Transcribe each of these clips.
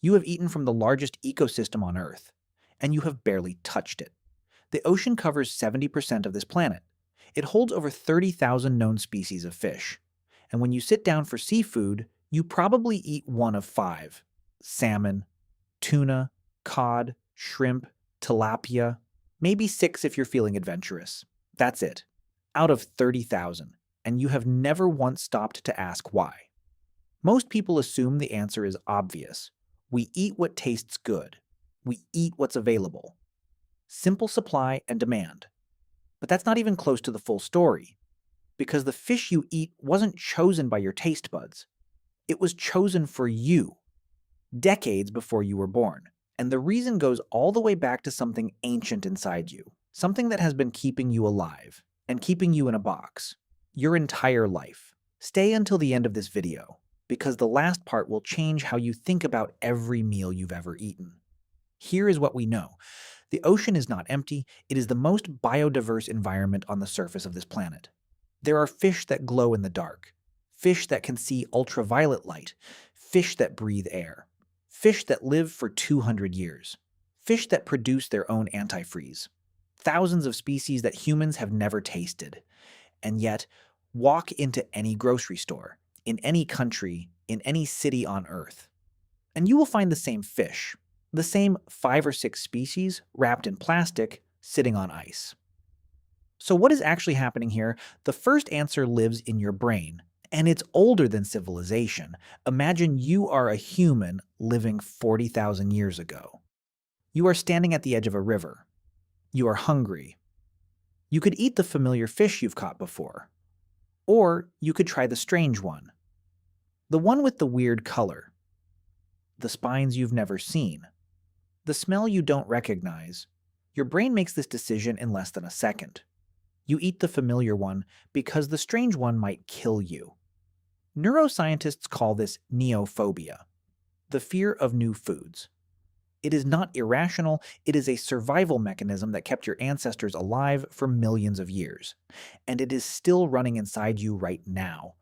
You have eaten from the largest ecosystem on Earth, and you have barely touched it. The ocean covers 70% of this planet. It holds over 30,000 known species of fish. And when you sit down for seafood, you probably eat one of five: salmon, tuna, cod, shrimp, tilapia, maybe six if you're feeling adventurous. That's it. Out of 30,000. And you have never once stopped to ask why. Most people assume the answer is obvious. We eat what tastes good. We eat what's available. Simple supply and demand. But that's not even close to the full story, because the fish you eat wasn't chosen by your taste buds. It was chosen for you, decades before you were born. And the reason goes all the way back to something ancient inside you, something that has been keeping you alive and keeping you in a box your entire life. Stay until the end of this video, because the last part will change how you think about every meal you've ever eaten. Here is what we know. The ocean is not empty. It is the most biodiverse environment on the surface of this planet. There are fish that glow in the dark, fish that can see ultraviolet light, fish that breathe air, fish that live for 200 years, fish that produce their own antifreeze, thousands of species that humans have never tasted. And yet, walk into any grocery store, in any country, in any city on Earth, and you will find the same fish, the same 5 or 6 species wrapped in plastic, sitting on ice. So what is actually happening here? The first answer lives in your brain, and it's older than civilization. Imagine you are a human living 40,000 years ago. You are standing at the edge of a river. You are hungry. You could eat the familiar fish you've caught before. Or you could try the strange one. The one with the weird color. The spines you've never seen. The smell you don't recognize. Your brain makes this decision in less than a second. You eat the familiar one because the strange one might kill you. Neuroscientists call this neophobia, the fear of new foods. It is not irrational, it is a survival mechanism that kept your ancestors alive for millions of years. And it is still running inside you right now.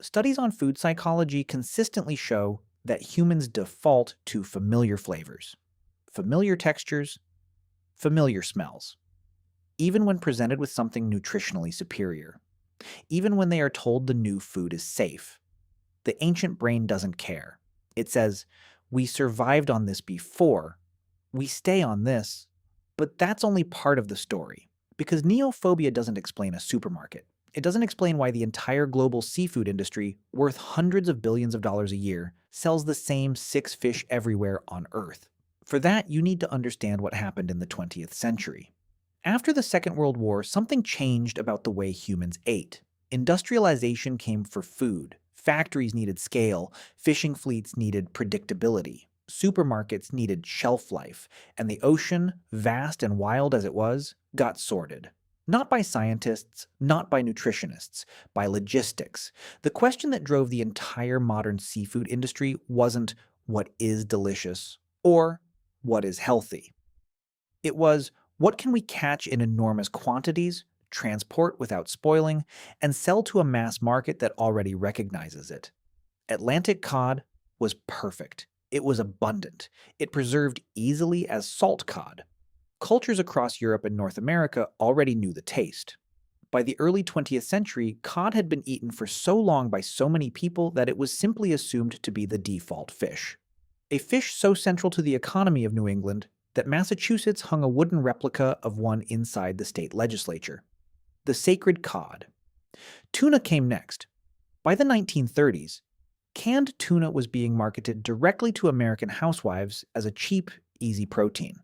Studies on food psychology consistently show that humans default to familiar flavors, familiar textures, familiar smells, even when presented with something nutritionally superior, even when they are told the new food is safe. The ancient brain doesn't care. It says, we survived on this before, we stay on this, but that's only part of the story, because neophobia doesn't explain a supermarket. It doesn't explain why the entire global seafood industry, worth hundreds of billions of dollars a year, sells the same 6 fish everywhere on Earth. For that, you need to understand what happened in the 20th century. After the Second World War, something changed about the way humans ate. Industrialization came for food. Factories needed scale, fishing fleets needed predictability, supermarkets needed shelf life, and the ocean, vast and wild as it was, got sorted. Not by scientists, not by nutritionists, by logistics. The question that drove the entire modern seafood industry wasn't what is delicious or what is healthy. It was, what can we catch in enormous quantities, transport without spoiling, and sell to a mass market that already recognizes it? Atlantic cod was perfect. It was abundant. It preserved easily as salt cod. Cultures across Europe and North America already knew the taste. By the early 20th century, cod had been eaten for so long by so many people that it was simply assumed to be the default fish. A fish so central to the economy of New England that Massachusetts hung a wooden replica of one inside the state legislature. The sacred cod. Tuna came next. By the 1930s, canned tuna was being marketed directly to American housewives as a cheap, easy protein.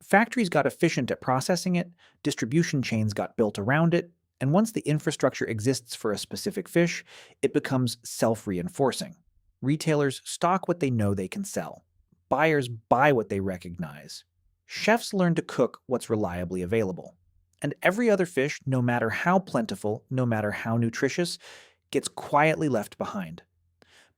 Factories got efficient at processing it, distribution chains got built around it, and once the infrastructure exists for a specific fish, it becomes self-reinforcing. Retailers stock what they know they can sell. Buyers buy what they recognize. Chefs learn to cook what's reliably available. And every other fish, no matter how plentiful, no matter how nutritious, gets quietly left behind.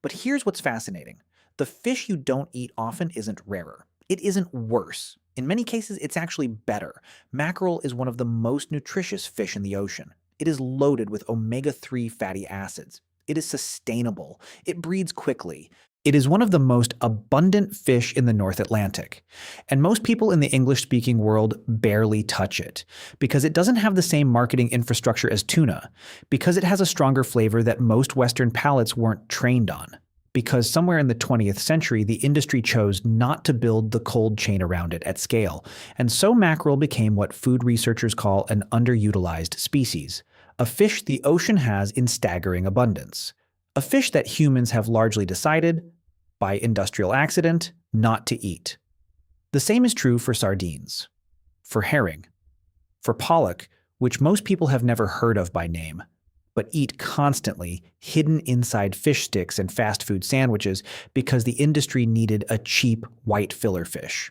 But here's what's fascinating. The fish you don't eat often isn't rarer. It isn't worse. In many cases, it's actually better. Mackerel is one of the most nutritious fish in the ocean. It is loaded with omega-3 fatty acids. It is sustainable. It breeds quickly. It is one of the most abundant fish in the North Atlantic, and most people in the English-speaking world barely touch it because it doesn't have the same marketing infrastructure as tuna, because it has a stronger flavor that most Western palates weren't trained on, because somewhere in the 20th century the industry chose not to build the cold chain around it at scale, and so mackerel became what food researchers call an underutilized species, a fish the ocean has in staggering abundance. A fish that humans have largely decided, by industrial accident, not to eat. The same is true for sardines, for herring, for pollock, which most people have never heard of by name, but eat constantly, hidden inside fish sticks and fast food sandwiches because the industry needed a cheap white filler fish.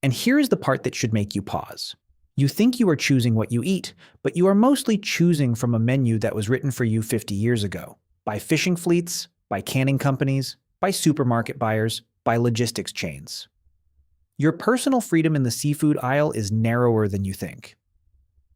And here is the part that should make you pause. You think you are choosing what you eat, but you are mostly choosing from a menu that was written for you 50 years ago. By fishing fleets, by canning companies, by supermarket buyers, by logistics chains. Your personal freedom in the seafood aisle is narrower than you think.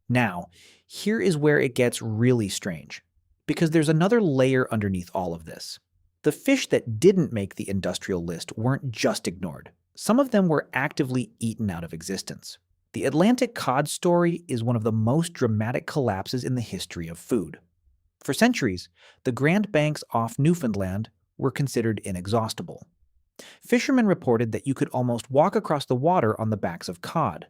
Now, here is where it gets really strange, because there's another layer underneath all of this. The fish that didn't make the industrial list weren't just ignored. Some of them were actively eaten out of existence. The Atlantic Cod story is one of the most dramatic collapses in the history of food. For centuries, the Grand Banks off Newfoundland were considered inexhaustible. Fishermen reported that you could almost walk across the water on the backs of cod.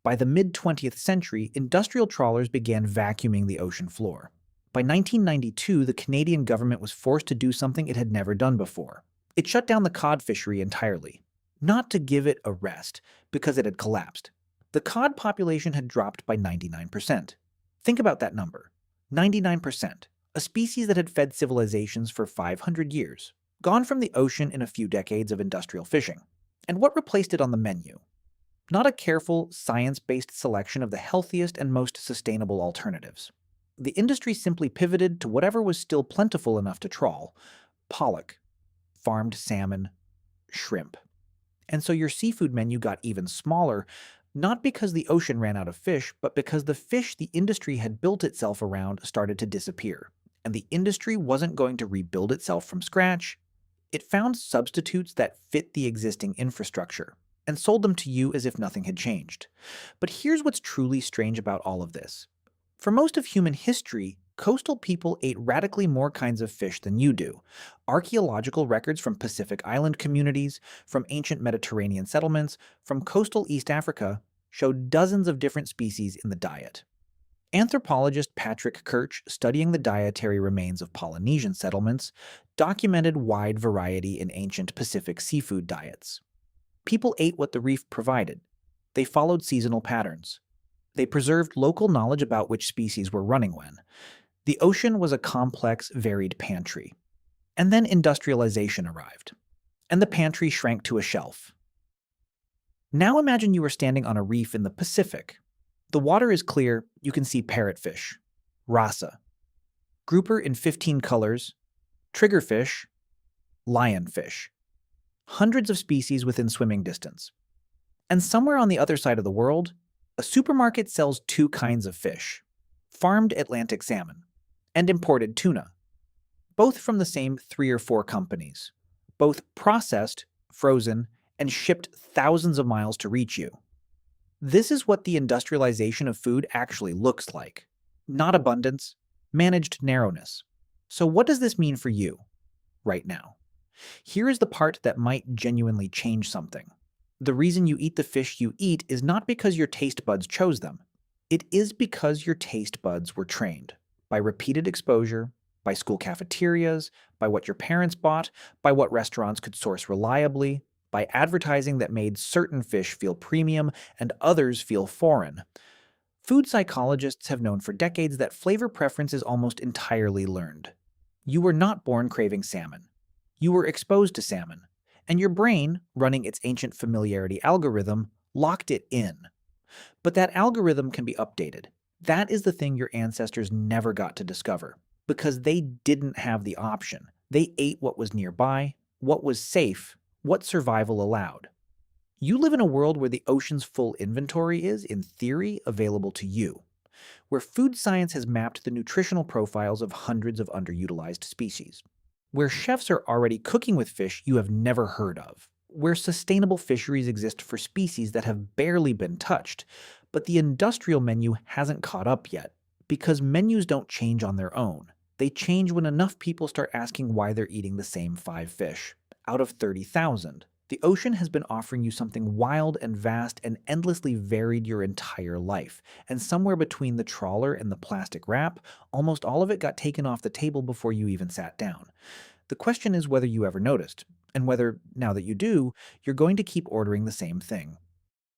By the mid-20th century, industrial trawlers began vacuuming the ocean floor. By 1992, the Canadian government was forced to do something it had never done before. It shut down the cod fishery entirely. Not to give it a rest, because it had collapsed. The cod population had dropped by 99%. Think about that number. 99%, a species that had fed civilizations for 500 years, gone from the ocean in a few decades of industrial fishing. And what replaced it on the menu? Not a careful, science-based selection of the healthiest and most sustainable alternatives. The industry simply pivoted to whatever was still plentiful enough to trawl: pollock, farmed salmon, shrimp. And so your seafood menu got even smaller, not because the ocean ran out of fish, but because the fish the industry had built itself around started to disappear. And the industry wasn't going to rebuild itself from scratch. It found substitutes that fit the existing infrastructure and sold them to you as if nothing had changed. But here's what's truly strange about all of this. For most of human history, coastal people ate radically more kinds of fish than you do. Archaeological records from Pacific Island communities, from ancient Mediterranean settlements, from coastal East Africa show dozens of different species in the diet. Anthropologist Patrick Kirch, studying the dietary remains of Polynesian settlements, documented wide variety in ancient Pacific seafood diets. People ate what the reef provided. They followed seasonal patterns. They preserved local knowledge about which species were running when. The ocean was a complex, varied pantry. And then industrialization arrived, and the pantry shrank to a shelf. Now imagine you are standing on a reef in the Pacific. The water is clear, you can see parrotfish, rasa, grouper in 15 colors, triggerfish, lionfish. Hundreds of species within swimming distance. And somewhere on the other side of the world, a supermarket sells two kinds of fish: farmed Atlantic salmon and imported tuna, both from the same 3 or 4 companies, both processed, frozen, and shipped thousands of miles to reach you. This is what the industrialization of food actually looks like. Not abundance, managed narrowness. So what does this mean for you, right now? Here is the part that might genuinely change something. The reason you eat the fish you eat is not because your taste buds chose them. It is because your taste buds were trained by repeated exposure, by school cafeterias, by what your parents bought, by what restaurants could source reliably, by advertising that made certain fish feel premium and others feel foreign. Food psychologists have known for decades that flavor preference is almost entirely learned. You were not born craving salmon. You were exposed to salmon, and your brain, running its ancient familiarity algorithm, locked it in. But that algorithm can be updated. That is the thing your ancestors never got to discover, because they didn't have the option. They ate what was nearby, what was safe, what survival allowed. You live in a world where the ocean's full inventory is, in theory, available to you, where food science has mapped the nutritional profiles of hundreds of underutilized species. where chefs are already cooking with fish you have never heard of, where sustainable fisheries exist for species that have barely been touched, but the industrial menu hasn't caught up yet, because menus don't change on their own. They change when enough people start asking why they're eating the same 5 fish. Out of 30,000, the ocean has been offering you something wild and vast and endlessly varied your entire life, and somewhere between the trawler and the plastic wrap, almost all of it got taken off the table before you even sat down. The question is whether you ever noticed, and whether, now that you do, you're going to keep ordering the same thing.